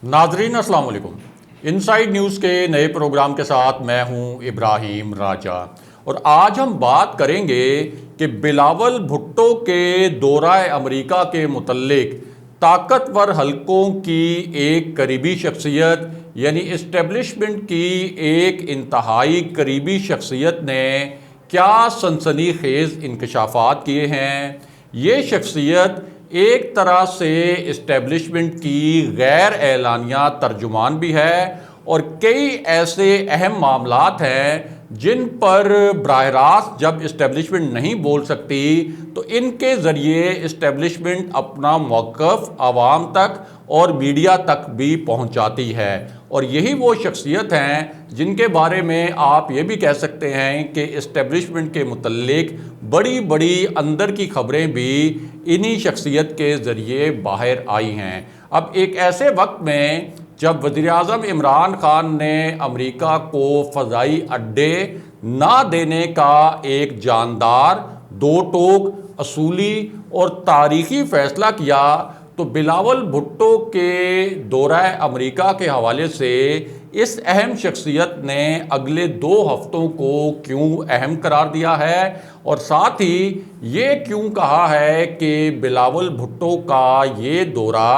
नाजरीन अस्सलाम वालेकुम। इनसाइड न्यूज़ के नए प्रोग्राम के साथ मैं हूं इब्राहिम राजा और आज हम बात करेंगे कि बिलावल भुट्टो के दौरा अमेरिका के मुतल्लिक ताकतवर हलकों की एक करीबी शख्सियत यानी इस्टेब्लिशमेंट की एक इंतहाई करीबी शख्सियत ने क्या सनसनीखेज़ इंकशाफात किए हैं। ये शख्सियत एक तरह से इस्टेब्लिशमेंट की गैर एलानिया तर्जुमान भी है और कई ऐसे अहम मामलात हैं जिन पर बराह रास्त जब इस्टेब्लिशमेंट नहीं बोल सकती तो इनके ज़रिए इस्टेब्लिशमेंट अपना मौक़िफ़ आवाम तक और मीडिया तक भी पहुंचाती है। और यही वो शख्सियत हैं जिनके बारे में आप ये भी कह सकते हैं कि इस्टेब्लिशमेंट के मुतल्लिक बड़ी बड़ी अंदर की खबरें भी इन्हीं शख्सियत के ज़रिए बाहर आई हैं। अब एक ऐसे वक्त में जब वज़ीर-ए-आज़म इमरान खान ने अमेरिका को फ़ज़ाई अड्डे ना देने का एक जानदार, दो टोक, असूली और तारीख़ी फ़ैसला किया तो बिलावल भुट्टो के दौरा अमेरिका के हवाले से इस अहम शख्सियत ने अगले 2 हफ्तों को क्यों अहम करार दिया है और साथ ही ये क्यों कहा है कि बिलावल भुट्टो का ये दौरा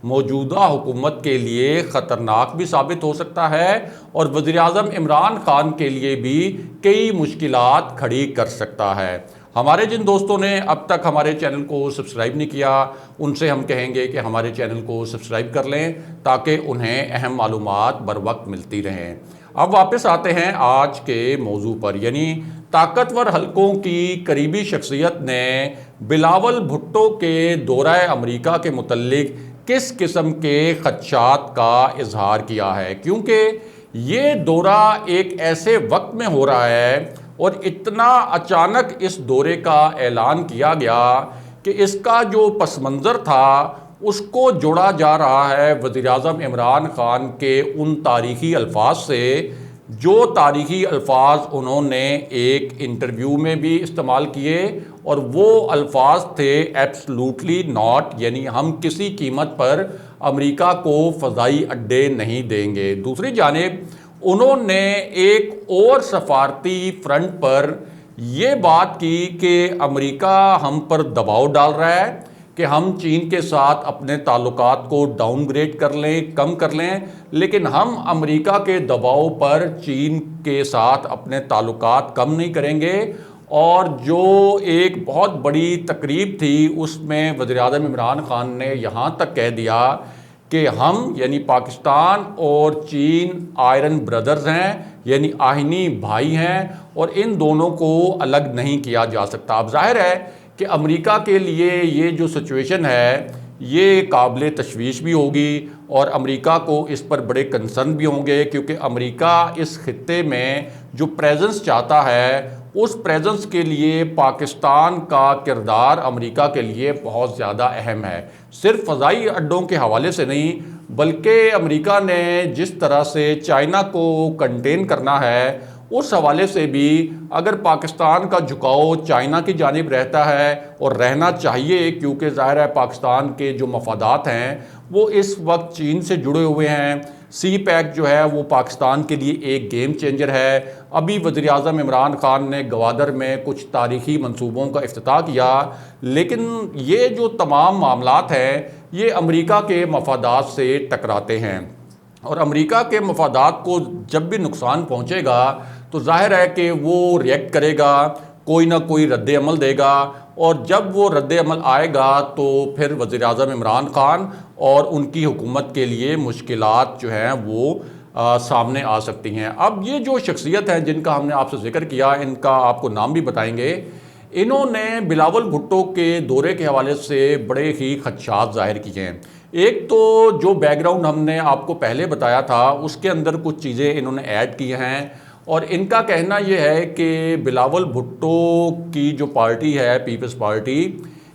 मौजूदा हुकूमत के लिए ख़तरनाक भी साबित हो सकता है और वज़ीर-ए-आज़म इमरान खान के लिए भी कई मुश्किलात खड़ी कर सकता है। हमारे जिन दोस्तों ने अब तक हमारे चैनल को सब्सक्राइब नहीं किया उनसे हम कहेंगे कि हमारे चैनल को सब्सक्राइब कर लें ताकि उन्हें अहम मालूमात बर वक्त मिलती रहें। अब वापस आते हैं आज के मौजू पर, यानी ताकतवर हलकों की करीबी शख्सियत ने बिलावल भुट्टो के दौरा अमेरिका के मुतल्लिक किस किस्म के खदशात का इजहार किया है, क्योंकि ये दौरा एक ऐसे वक्त में हो रहा है और इतना अचानक इस दौरे का ऐलान किया गया कि इसका जो पस मंज़र था उसको जोड़ा जा रहा है वज़ीर-ए-आज़म इमरान खान के उन तारीख़ी अल्फाज से जो तारीख़ी अल्फाज उन्होंने एक इंटरव्यू में भी इस्तेमाल किए और वो अल्फाज थे एब्सोल्युटली नॉट, यानी हम किसी कीमत पर अमेरिका को फ़ज़ाई अड्डे नहीं देंगे। दूसरी जानिब उन्होंने एक और सफारती फ्रंट पर यह बात की कि अमेरिका हम पर दबाव डाल रहा है कि हम चीन के साथ अपने ताल्लुकात को डाउनग्रेड कर लें, कम कर लें, लेकिन हम अमेरिका के दबाव पर चीन के साथ अपने ताल्लुकात कम नहीं करेंगे। और जो एक बहुत बड़ी तकरीब थी उसमें वज़ीर-ए-आज़म इमरान खान ने यहाँ तक कह दिया कि हम यानी पाकिस्तान और चीन आयरन ब्रदर्स हैं, यानी आहिनी भाई हैं और इन दोनों को अलग नहीं किया जा सकता। अब जाहिर है कि अमेरिका के लिए ये जो सिचुएशन है ये काबिल तशवीश भी होगी और अमेरिका को इस पर बड़े कंसर्न भी होंगे, क्योंकि अमेरिका इस खित्ते में जो प्रेजेंस चाहता है उस प्रेजेंस के लिए पाकिस्तान का किरदार अमेरिका के लिए बहुत ज़्यादा अहम है। सिर्फ फ़ज़ाई अड्डों के हवाले से नहीं बल्कि अमेरिका ने जिस तरह से चाइना को कंटेन करना है उस हवाले से भी अगर पाकिस्तान का झुकाव चाइना की जानिब रहता है और रहना चाहिए, क्योंकि ज़ाहिर है पाकिस्तान के जो मफादात हैं वो इस वक्त चीन से जुड़े हुए हैं। सी पैक जो है वो पाकिस्तान के लिए एक गेम चेंजर है। अभी वज़ीर-ए-आज़म इमरान खान ने गवादर में कुछ तारीख़ी मंसूबों का इफ्तिताह किया, लेकिन ये जो तमाम मामलात हैं ये अमेरिका के मफादात से टकराते हैं और अमेरिका के मफादात को जब भी नुकसान पहुँचेगा तो जाहिर है कि वो रिएक्ट करेगा, कोई ना कोई रद्द अमल देगा और जब वो रद्द अमल आएगा तो फिर वज़ीर-ए-आज़म इमरान खान और उनकी हुकूमत के लिए मुश्किलात जो हैं वो सामने आ सकती हैं। अब ये जो शख्सियत हैं जिनका हमने आपसे जिक्र किया इनका आपको नाम भी बताएंगे। इन्होंने बिलावल भुट्टो के दौरे के हवाले से बड़े ही खदशात ज़ाहिर किए हैं। एक तो जो बैकग्राउंड हमने आपको पहले बताया था उसके अंदर कुछ चीज़ें इन्होंने ऐड की हैं और इनका कहना यह है कि बिलावल भुट्टो की जो पार्टी है पीपल्स पार्टी,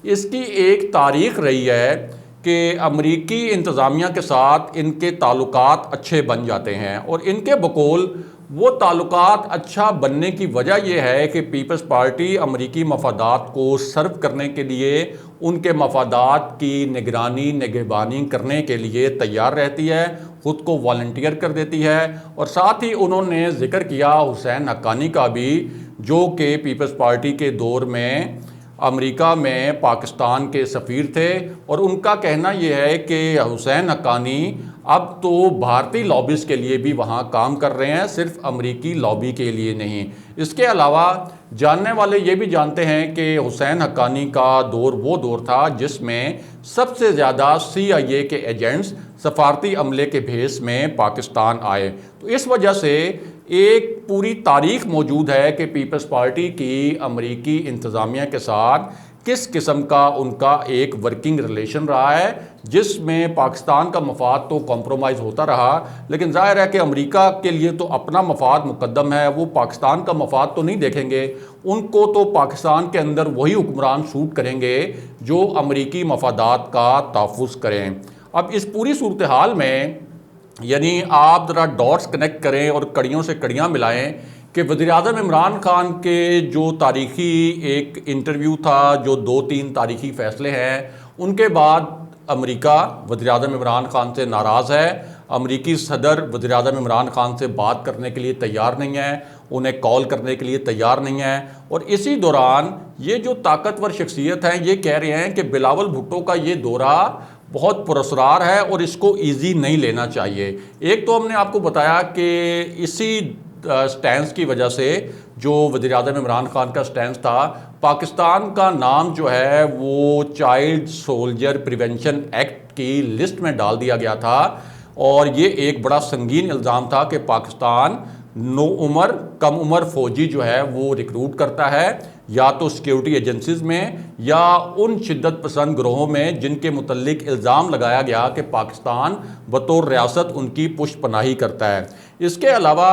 इसकी एक तारीख़ रही है कि अमरीकी इंतज़ामिया के साथ इनके ताल्लुकात अच्छे बन जाते हैं और इनके बकौल वो ताल्लुकात अच्छा बनने की वजह यह है कि पीपल्स पार्टी अमरीकी मफादात को सर्व करने के लिए, उनके मफादात की निगरानी करने के लिए तैयार रहती है, ख़ुद को वॉलंटियर कर देती है। और साथ ही उन्होंने जिक्र किया हुसैन हक्कानी का भी, जो कि पीपल्स पार्टी के दौर में अमेरिका में पाकिस्तान के सफ़ीर थे, और उनका कहना यह है कि हुसैन हक्कानी अब तो भारतीय लॉबीज़ के लिए भी वहाँ काम कर रहे हैं, सिर्फ अमेरिकी लॉबी के लिए नहीं। इसके अलावा जानने वाले ये भी जानते हैं कि हुसैन हक्कानी का दौर वो दौर था जिसमें सबसे ज़्यादा CIA के एजेंट्स सफारती अमले के भेस में पाकिस्तान आए। तो इस वजह से एक पूरी तारीख मौजूद है कि पीपल्स पार्टी की अमरीकी इंतज़ामिया के साथ किस किस्म का उनका एक वर्किंग रिलेशन रहा है, जिसमें पाकिस्तान का मफाद तो कॉम्प्रोमाइज़ होता रहा, लेकिन जाहिर है कि अमेरिका के लिए तो अपना मफाद मुकद्दम है, वो पाकिस्तान का मफाद तो नहीं देखेंगे। उनको तो पाकिस्तान के अंदर वही हुक्मरान सूट करेंगे जो अमरीकी मफादात का तहफ़्फ़ुज़ करें। अब इस पूरी सूरत हाल में यानी आप ज़रा डॉट्स कनेक्ट करें और कड़ियों से कड़ियाँ मिलाएं कि वज़ीर-ए-आज़म इमरान खान के जो तारीख़ी एक इंटरव्यू था, जो 2-3 तारीख़ी फ़ैसले हैं, उनके बाद अमेरिका वज़ीर-ए-आज़म इमरान खान से नाराज़ है। अमेरिकी सदर वज़ीर-ए-आज़म इमरान खान से बात करने के लिए तैयार नहीं है, उन्हें कॉल करने के लिए तैयार नहीं है। और इसी दौरान ये जो ताकतवर शख्सियत हैं, ये कह रहे हैं कि बिलावल भुट्टो का ये दौरा बहुत पुरस्कार है और इसको ईजी नहीं लेना चाहिए। एक तो हमने आपको बताया कि इसी स्टैंस की वजह से, जो वज़ीर-ए-आज़म इमरान खान का स्टैंस था, पाकिस्तान का नाम जो है वो चाइल्ड सोल्जर प्रिवेंशन एक्ट की लिस्ट में डाल दिया गया था। और ये एक बड़ा संगीन इल्ज़ाम था कि पाकिस्तान कम उम्र फ़ौजी जो है वो रिक्रूट करता है, या तो सिक्योरिटी एजेंसीज़ में या उन शिद्दत पसंद ग्रोहों में जिनके मुतल्लिक इल्ज़ाम लगाया गया कि पाकिस्तान बतौर रियासत उनकी पुष्ट पनाही करता है। इसके अलावा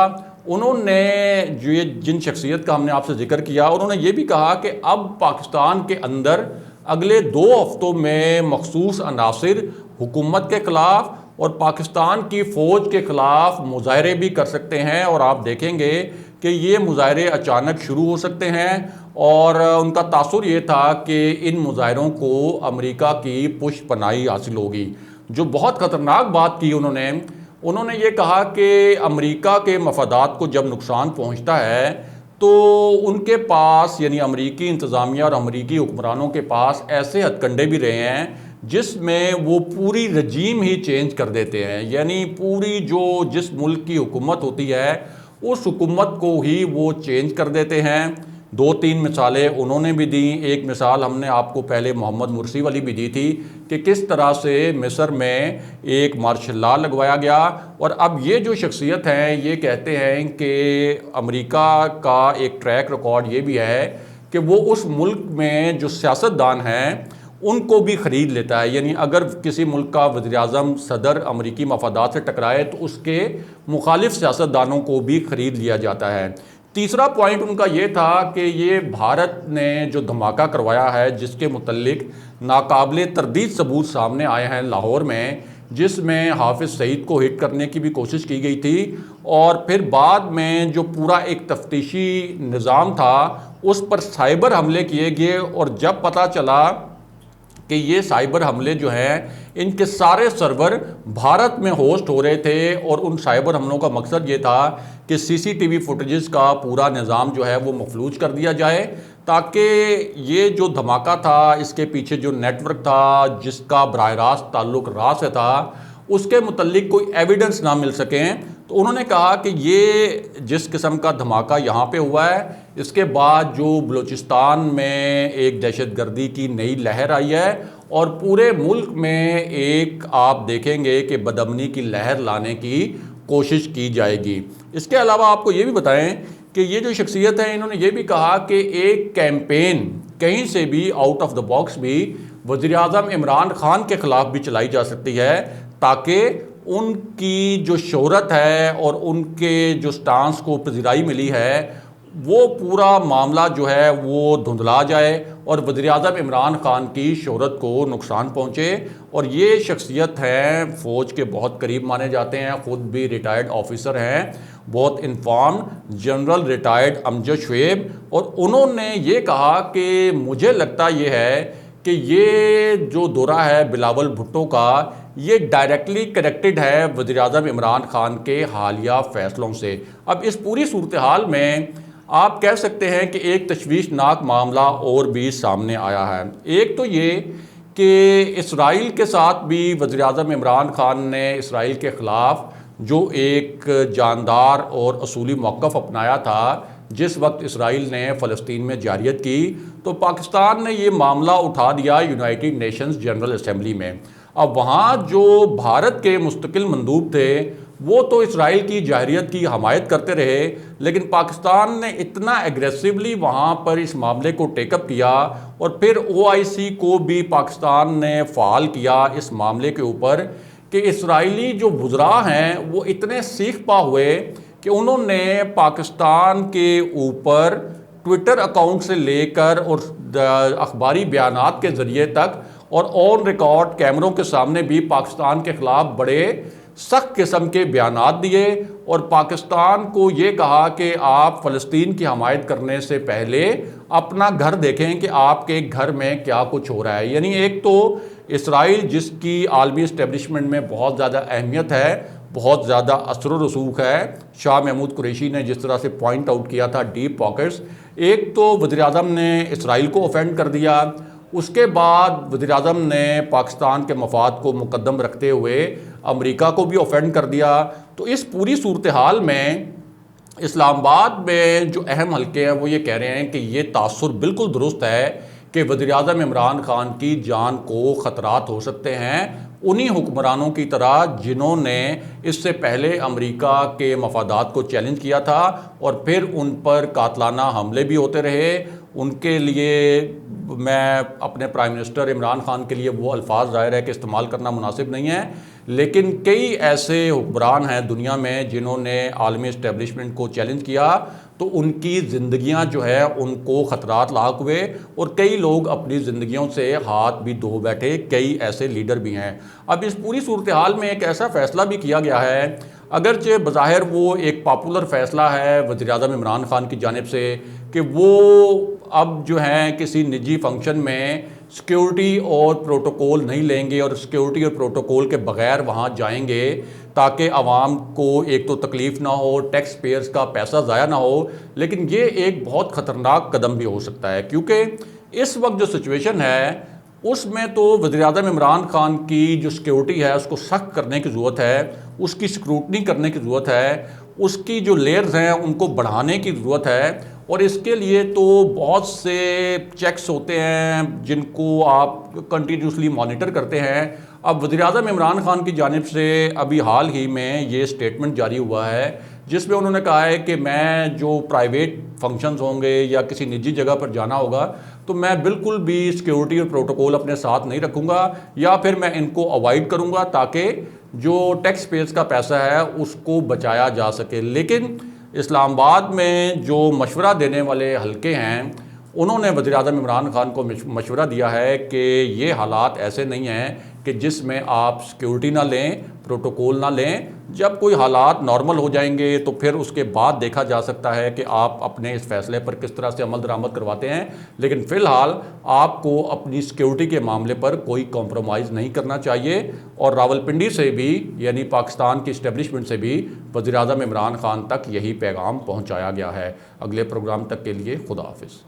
उन्होंने जो ये जिन शख्सियत का हमने आपसे जिक्र किया, उन्होंने ये भी कहा कि अब पाकिस्तान के अंदर अगले 2 हफ्तों में मखसूस अनासिर हुकूमत के ख़िलाफ़ और पाकिस्तान की फ़ौज के ख़िलाफ़ मुज़ाहरे भी कर सकते हैं। और आप देखेंगे कि ये मुज़ाहरे अचानक शुरू हो सकते हैं। और उनका तासुर ये था कि इन मुज़ाहरों को अमेरिका की पुष्ट पनाही हासिल होगी। जो बहुत ख़तरनाक बात की उन्होंने ये कहा कि अमेरिका के मफादात को जब नुकसान पहुँचता है तो उनके पास, यानी अमेरिकी इंतज़ामिया और अमेरिकी हुक्मरानों के पास ऐसे हथकंडे भी रहे हैं जिसमें वो पूरी रजीम ही चेंज कर देते हैं। यानी पूरी जिस मुल्क की हुकूमत होती है उस हुकूमत को ही वो चेंज कर देते हैं। 2-3 मिसालें उन्होंने भी दी। एक मिसाल हमने आपको पहले मोहम्मद मुर्सी वाली भी दी थी कि किस तरह से मिस्र में एक मार्शल लॉ लगवाया गया। और अब ये जो शख्सियत हैं ये कहते हैं कि अमेरिका का एक ट्रैक रिकॉर्ड ये भी है कि वो उस मुल्क में जो सियासतदान हैं उनको भी ख़रीद लेता है। यानी अगर किसी मुल्क का वज़ीर-ए-आज़म सदर अमरीकी मफादात से टकराए तो उसके मुखालिफ सियासतदानों को भी ख़रीद लिया जाता है। तीसरा पॉइंट उनका ये था कि ये भारत ने जो धमाका करवाया है, जिसके मुतल्लिक नाकाबिले तरदीद सबूत सामने आए हैं लाहौर में, जिसमें हाफिज़ सईद को हिट करने की भी कोशिश की गई थी। और फिर बाद में जो पूरा एक तफ्तीशी निज़ाम था उस पर साइबर हमले किए गए। और जब पता चला कि ये साइबर हमले जो हैं इनके सारे सर्वर भारत में होस्ट हो रहे थे, और उन साइबर हमलों का मकसद ये था कि CCTV फुटेजेस का पूरा निज़ाम जो है वो मफलूज कर दिया जाए, ताकि ये जो धमाका था इसके पीछे जो नेटवर्क था जिसका बराह रास्त ताल्लुक़ राह से था उसके मुतल्लिक कोई एविडेंस ना मिल सकें। तो उन्होंने कहा कि ये जिस किस्म का धमाका यहाँ पे हुआ है, इसके बाद जो बलूचिस्तान में एक दहशतगर्दी की नई लहर आई है और पूरे मुल्क में एक आप देखेंगे कि बदअमनी की लहर लाने की कोशिश की जाएगी। इसके अलावा आपको ये भी बताएं कि ये जो शख्सियत है इन्होंने ये भी कहा कि एक कैंपेन कहीं से भी आउट ऑफ द बॉक्स भी वज़ीर-ए-आज़म इमरान खान के ख़िलाफ़ भी चलाई जा सकती है, ताकि उनकी जो शोहरत है और उनके जो स्टांस को पजीराई मिली है वो पूरा मामला जो है वो धुंधला जाए और वज़ीर-ए-आज़म इमरान खान की शोहरत को नुकसान पहुँचे। और ये शख्सियत हैं, फ़ौज के बहुत करीब माने जाते हैं, ख़ुद भी रिटायर्ड ऑफिसर हैं, बहुत inform general retired Amjad Shoaib. और उन्होंने ये कहा कि मुझे लगता ये है कि ये जो दौरा है बिलावल भुट्टो का, ये डायरेक्टली कनेक्टेड है वज़ीर-ए-आज़म इमरान खान के हालिया फ़ैसलों से। अब इस पूरी सूरत हाल में आप कह सकते हैं कि एक तशवीशनाक मामला और भी सामने आया है। एक तो ये कि इसराइल के साथ भी वज़ीर-ए-आज़म इमरान खान ने इसराइल के ख़िलाफ़ जो एक जानदार और असूली मौक़िफ़ अपनाया था जिस वक्त इसराइल ने फ़लस्तीन में जारियत की, तो पाकिस्तान ने ये मामला उठा दिया यूनाइटेड नेशंस जनरल असेंबली में। अब वहाँ जो भारत के मुस्तकिल मंदूब थे वो तो इसराइल की जारियत की हमायत करते रहे, लेकिन पाकिस्तान ने इतना एग्रेसिवली वहाँ पर इस मामले को टेकअप किया और फिर OIC को भी पाकिस्तान ने फ़ाल किया इस मामले के ऊपर कि इसराइली जो वुज़रा हैं वो इतने सीख पा हुए कि उन्होंने पाकिस्तान के ऊपर ट्विटर अकाउंट से लेकर और अखबारी बयानात के ज़रिए तक और ऑन रिकॉर्ड कैमरों के सामने भी पाकिस्तान के ख़िलाफ़ बड़े सख्त किस्म के बयानात दिए और पाकिस्तान को ये कहा कि आप फ़लस्तीन की हमायत करने से पहले अपना घर देखें कि आपके घर में क्या कुछ हो रहा है। यानी एक तो इसराइल जिसकी आलमी इस्टेब्लिशमेंट में बहुत ज़्यादा अहमियत है, बहुत ज़्यादा असर व रसूख है, शाह महमूद कुरैशी ने जिस तरह से पॉइंट आउट किया था डीप पॉकेट्स, एक तो वज़ीर-ए-आज़म ने इसराइल को ऑफेंड कर दिया, उसके बाद वज़ीर-ए-आज़म ने पाकिस्तान के मफाद को मुकद्दम रखते हुए अमेरिका को भी ऑफेंड कर दिया। तो इस पूरी सूरत हाल में इस्लामाबाद में जो अहम हल्के हैं वो ये कह रहे हैं कि ये तासुर बिल्कुल दुरुस्त है कि वज़ीर-ए-आज़म इमरान खान की जान को ख़तरात हो सकते हैं उन्हीं हुक्मरानों की तरह जिन्होंने इससे पहले अमेरिका के मफादात को चैलेंज किया था और फिर उन पर कातलाना हमले भी होते रहे। उनके लिए मैं अपने प्राइम मिनिस्टर इमरान खान के लिए वो अल्फाज ज़ाहिर है कि इस्तेमाल करना मुनासिब नहीं है, लेकिन कई ऐसे हुक्मरान हैं दुनिया में जिन्होंने आलमी इस्टेब्लिशमेंट को चैलेंज किया तो उनकी ज़िंदगियां जो है उनको ख़तरात लाक हुए और कई लोग अपनी ज़िंदगियों से हाथ भी धो बैठे, कई ऐसे लीडर भी हैं। अब इस पूरी सूरत हाल में एक ऐसा फ़ैसला भी किया गया है, अगरचे बज़ाहिर वो एक पॉपुलर फ़ैसला है वज़ीर-ए-आज़म इमरान खान की जानिब से कि वो अब जो हैं किसी निजी फंक्शन में सिक्योरिटी और प्रोटोकॉल नहीं लेंगे और सिक्योरिटी और प्रोटोकॉल के बग़ैर वहाँ जाएंगे ताकि आवाम को एक तो तकलीफ़ ना हो, टैक्स पेयर्स का पैसा ज़ाया ना हो। लेकिन ये एक बहुत ख़तरनाक कदम भी हो सकता है क्योंकि इस वक्त जो सिचुएशन है उसमें तो वज़ीर-ए-आज़म इमरान खान की जो सिक्योरिटी है उसको सख्त करने की ज़रूरत है, उसकी स्क्रूटनी करने की ज़रूरत है, उसकी जो लेयर्स हैं उनको बढ़ाने की ज़रूरत है और इसके लिए तो बहुत से चेक्स होते हैं जिनको आप कंटिन्यूसली मॉनिटर करते हैं। अब वज़ीर-ए-आज़म इमरान खान की जानिब से अभी हाल ही में ये स्टेटमेंट जारी हुआ है जिसमें उन्होंने कहा है कि मैं जो प्राइवेट फंक्शंस होंगे या किसी निजी जगह पर जाना होगा तो मैं बिल्कुल भी सिक्योरिटी और प्रोटोकॉल अपने साथ नहीं रखूँगा या फिर मैं इनको अवॉइड करूँगा ताकि जो टैक्स पेयर्स का पैसा है उसको बचाया जा सके। लेकिन इस्लामाबाद में जो मशवरा देने वाले हल्के हैं उन्होंने वज़ीर-ए-आज़म इमरान खान को मशवरा दिया है कि ये हालात ऐसे नहीं हैं कि जिसमें आप सिक्योरिटी ना लें, प्रोटोकॉल ना लें। जब कोई हालात नॉर्मल हो जाएंगे तो फिर उसके बाद देखा जा सकता है कि आप अपने इस फैसले पर किस तरह से अमल दरामद करवाते हैं। लेकिन फ़िलहाल आपको अपनी सिक्योरिटी के मामले पर कोई कॉम्प्रोमाइज़ नहीं करना चाहिए। और रावलपिंडी से भी यानी पाकिस्तान की इस्टेब्लिशमेंट से भी वज़ीर-ए-आज़म इमरान खान तक यही पैगाम पहुँचाया गया है। अगले प्रोग्राम तक के लिए खुदा हाफिज़।